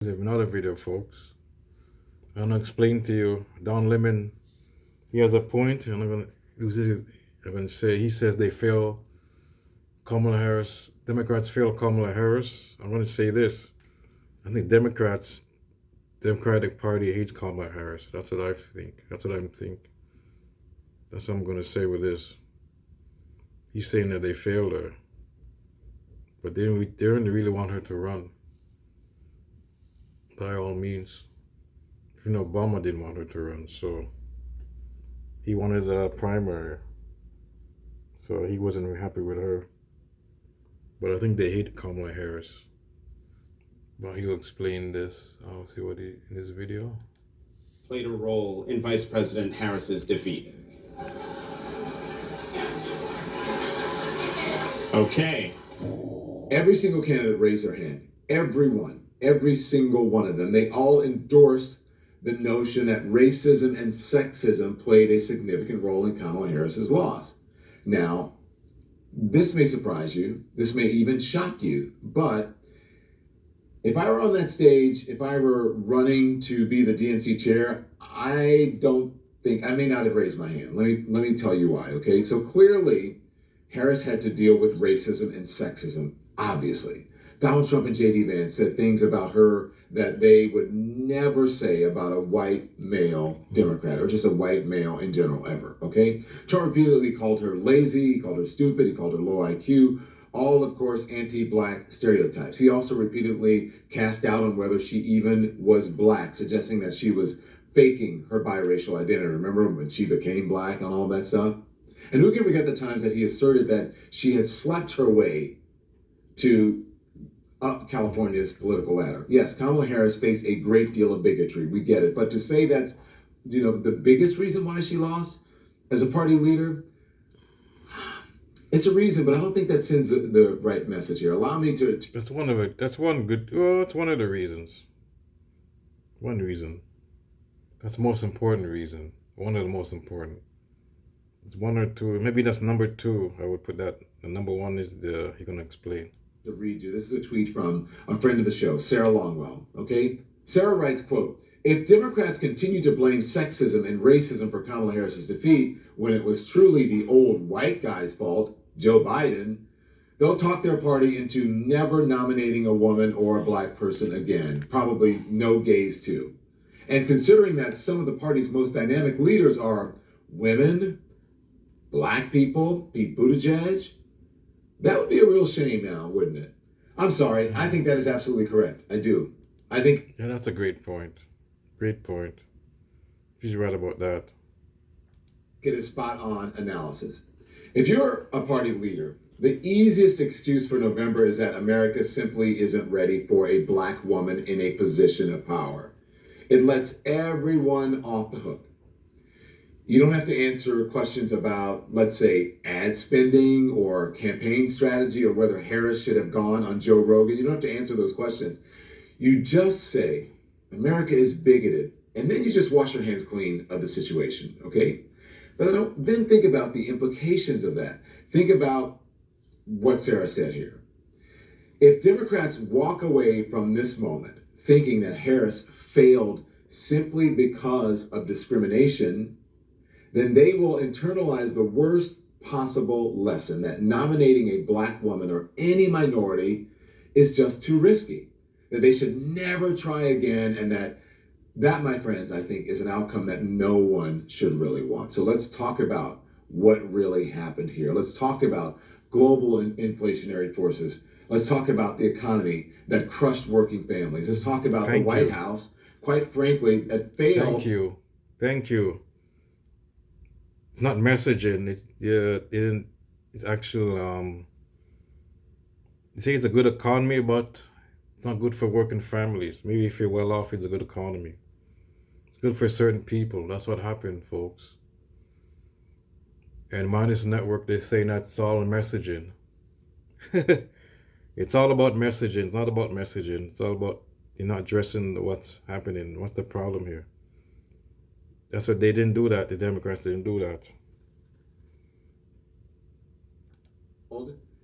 Another video, folks. I'm gonna explain to you. Don Lemon, he has a point, and I'm gonna use it. I'm gonna say he says they fail Kamala Harris. Democrats fail Kamala Harris. I'm gonna say this. I think Democratic Party hates Kamala Harris. That's what I think. That's what I think. That's what I'm gonna say with this. He's saying that they failed her, but they didn't really want her to run. By all means. Obama didn't want her to run, so he wanted a primary. So he wasn't happy with her. But I think they hate Kamala Harris. But he'll explain this. I'll see what in this video. Played a role in Vice President Harris's defeat. Okay. Every single candidate raised their hand. Everyone. Every single one of them. They all endorsed the notion that racism and sexism played a significant role in Kamala Harris's loss. Now, this may surprise you. This may even shock you. But if I were on that stage, if I were running to be the DNC chair, I may not have raised my hand. Let me tell you why, okay? So clearly, Harris had to deal with racism and sexism, obviously. Donald Trump and J.D. Vance said things about her that they would never say about a white male Democrat or just a white male in general ever, okay? Trump repeatedly called her lazy, he called her stupid, he called her low IQ, all, of course, anti-black stereotypes. He also repeatedly cast doubt on whether she even was black, suggesting that she was faking her biracial identity. Remember when she became black and all that stuff? And who can forget the times that he asserted that she had slept her way to up California's political ladder. Yes, Kamala Harris faced a great deal of bigotry. We get it. But to say that's, the biggest reason why she lost as a party leader, it's a reason, but I don't think that sends the right message here. Allow me to... That's one of it. That's one of the reasons. One reason. That's the most important reason. One of the most important. It's one or two. Maybe that's number two. I would put that. The number one is you're going to explain. To read you. This is a tweet from a friend of the show, Sarah Longwell. Okay? Sarah writes, quote, "If Democrats continue to blame sexism and racism for Kamala Harris's defeat when it was truly the old white guy's fault, Joe Biden, they'll talk their party into never nominating a woman or a black person again. Probably no gays too. And considering that some of the party's most dynamic leaders are women, black people, Pete Buttigieg, that would be a real shame now, wouldn't it? I'm sorry. I think that is absolutely correct. I do. I think... Yeah, that's a great point. Great point. She's right about that. Get a spot-on analysis. If you're a party leader, the easiest excuse for November is that America simply isn't ready for a black woman in a position of power. It lets everyone off the hook. You don't have to answer questions about, let's say, ad spending or campaign strategy or whether Harris should have gone on Joe Rogan. You don't have to answer those questions. You just say, America is bigoted, and then you just wash your hands clean of the situation, okay? But then think about the implications of that. Think about what Sarah said here. If Democrats walk away from this moment thinking that Harris failed simply because of discrimination, then they will internalize the worst possible lesson that nominating a black woman or any minority is just too risky, that they should never try again, and that, my friends, I think is an outcome that no one should really want. So let's talk about what really happened here. Let's talk about global inflationary forces. Let's talk about the economy that crushed working families. Let's talk about the White House, quite frankly, that failed. Thank you. It's not messaging. It's actual. You say it's a good economy, but it's not good for working families. Maybe if you're well off, it's a good economy. It's good for certain people. That's what happened, folks. And Minus Network, they're saying that's all messaging. It's all about messaging. It's not about messaging. It's all about you're not addressing what's happening. What's the problem here? That's what they didn't do that. The Democrats didn't do that.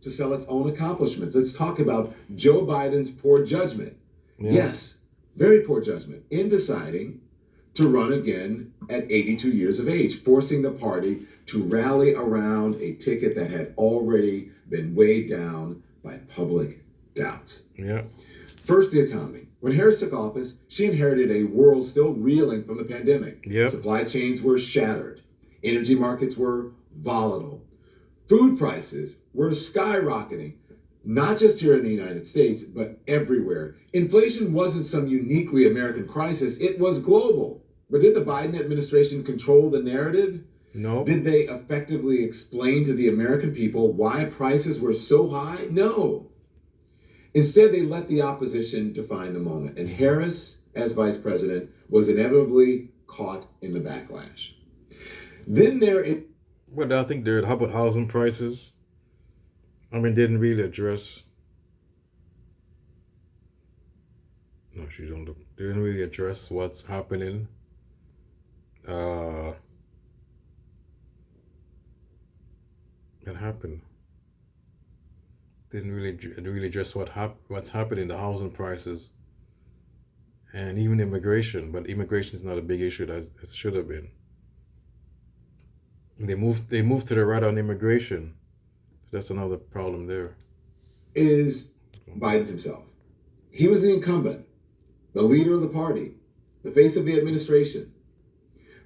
To sell its own accomplishments. Let's talk about Joe Biden's poor judgment. Yeah. Yes, very poor judgment in deciding to run again at 82 years of age, forcing the party to rally around a ticket that had already been weighed down by public doubts. Yeah. First, the economy. When Harris took office, she inherited a world still reeling from the pandemic. Yep. Supply chains were shattered. Energy markets were volatile. Food prices were skyrocketing, not just here in the United States, but everywhere. Inflation wasn't some uniquely American crisis, it was global. But did the Biden administration control the narrative? No. Did they effectively explain to the American people why prices were so high? No. Instead, they let the opposition define the moment. And Harris, as vice president, was inevitably caught in the backlash. Then Well, I think how about housing prices? I mean, didn't really address. No, didn't really address what's happening. It happened. Didn't really address what's happening, the housing prices, and even immigration. But immigration is not a big issue that it should have been. They moved to the right on immigration. That's another problem there. is Biden himself. He was the incumbent, the leader of the party, the face of the administration.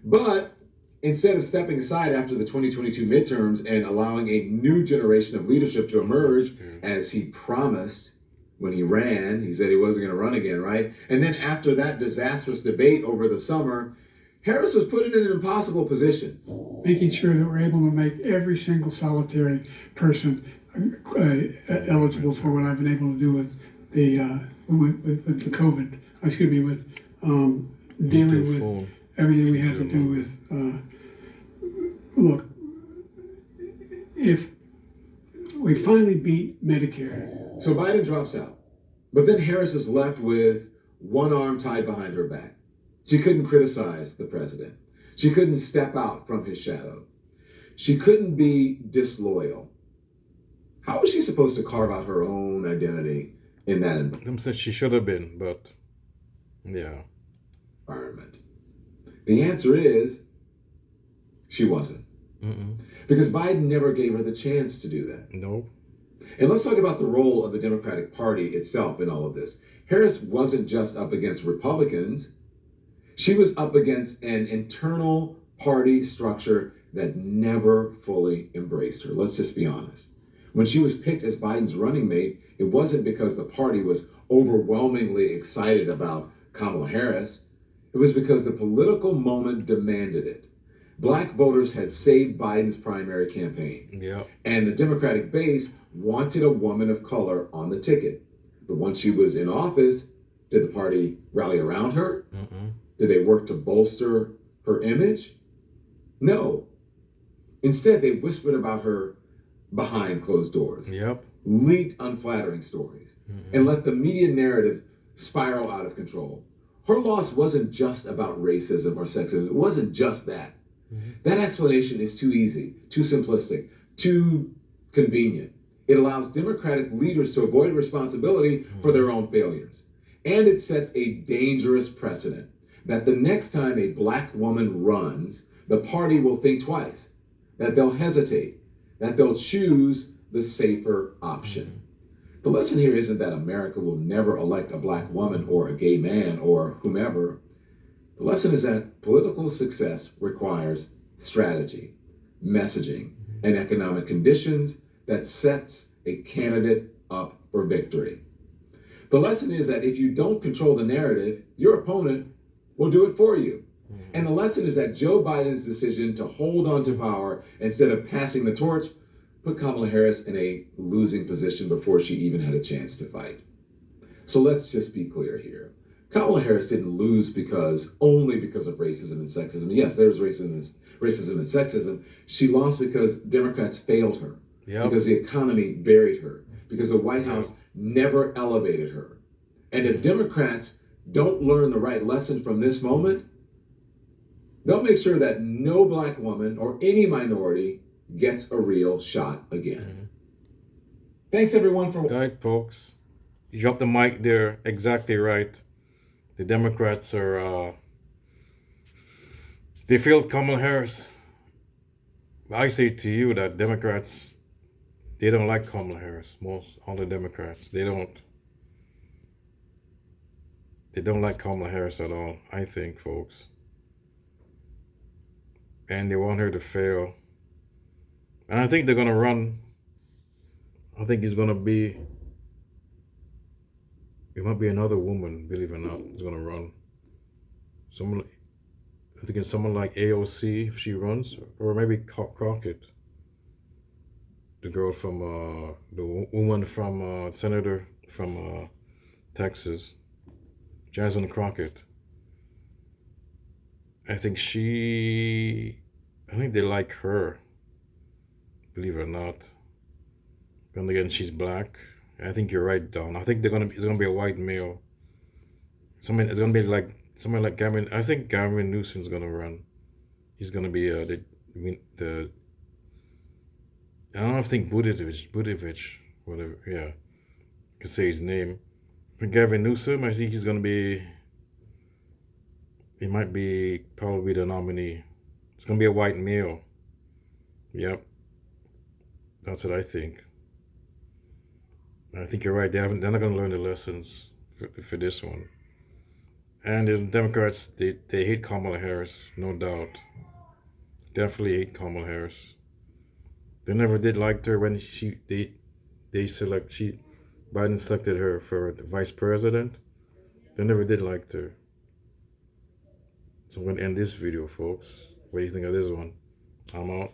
But instead of stepping aside after the 2022 midterms and allowing a new generation of leadership to emerge, as he promised when he ran, he said he wasn't going to run again, right? And then after that disastrous debate over the summer, Harris was put in an impossible position. Making sure that we're able to make every single solitary person eligible for what I've been able to do with the with the COVID. Excuse me, with dealing with everything we had to do with. Look, if we finally beat Medicare. So Biden drops out, but then Harris is left with one arm tied behind her back. She couldn't criticize the president. She couldn't step out from his shadow. She couldn't be disloyal. How was she supposed to carve out her own identity in that environment? She should have been, but yeah. Environment. The answer is she wasn't. Because Biden never gave her the chance to do that. No. And let's talk about the role of the Democratic Party itself in all of this. Harris wasn't just up against Republicans. She was up against an internal party structure that never fully embraced her. Let's just be honest. When she was picked as Biden's running mate, it wasn't because the party was overwhelmingly excited about Kamala Harris. It was because the political moment demanded it. Black voters had saved Biden's primary campaign. Yeah. And the Democratic base wanted a woman of color on the ticket. But once she was in office, did the party rally around her? Did they work to bolster her image? No. Instead, they whispered about her behind closed doors. Yep. Leaked unflattering stories. And let the media narrative spiral out of control. Her loss wasn't just about racism or sexism. It wasn't just that. That explanation is too easy, too simplistic, too convenient. It allows Democratic leaders to avoid responsibility for their own failures. And it sets a dangerous precedent that the next time a black woman runs, the party will think twice, that they'll hesitate, that they'll choose the safer option. The lesson here isn't that America will never elect a black woman or a gay man or whomever. The lesson is that political success requires strategy, messaging, and economic conditions that sets a candidate up for victory. The lesson is that if you don't control the narrative, your opponent will do it for you. And the lesson is that Joe Biden's decision to hold on to power instead of passing the torch put Kamala Harris in a losing position before she even had a chance to fight. So let's just be clear here. Kamala Harris didn't lose only because of racism and sexism. Yes, there was racism and sexism. She lost because Democrats failed her, because the economy buried her, because the White House never elevated her. And if Democrats don't learn the right lesson from this moment, they'll make sure that no black woman or any minority gets a real shot again. Thanks everyone for... All right, folks. You dropped the mic there. Exactly right. the Democrats are, they failed Kamala Harris. I say to you that Democrats, they don't like Kamala Harris. All the Democrats, they don't like Kamala Harris at all, I think, folks. And they want her to fail. And I think they're gonna run. I think it might be another woman, believe it or not, is gonna run. I think it's someone like AOC if she runs, or maybe Crockett, the girl from the woman from senator from Texas, Jasmine Crockett. I think they like her, believe it or not. Then again, she's black. I think you're right, Don. I think it's gonna be a white male. It's gonna be like someone like Gavin. I think Gavin Newsom's gonna run. He's gonna be the. I don't think Buttigieg, whatever. Yeah, I can say his name. But Gavin Newsom, I think he's gonna be. He might be probably the nominee. It's gonna be a white male. Yep, that's what I think. I think you're right. They're not gonna learn the lessons for this one. And the Democrats, they hate Kamala Harris, no doubt. Definitely hate Kamala Harris. They never did like her when Biden selected her for the vice president. They never did like her. So I'm gonna end this video, folks. What do you think of this one? I'm out.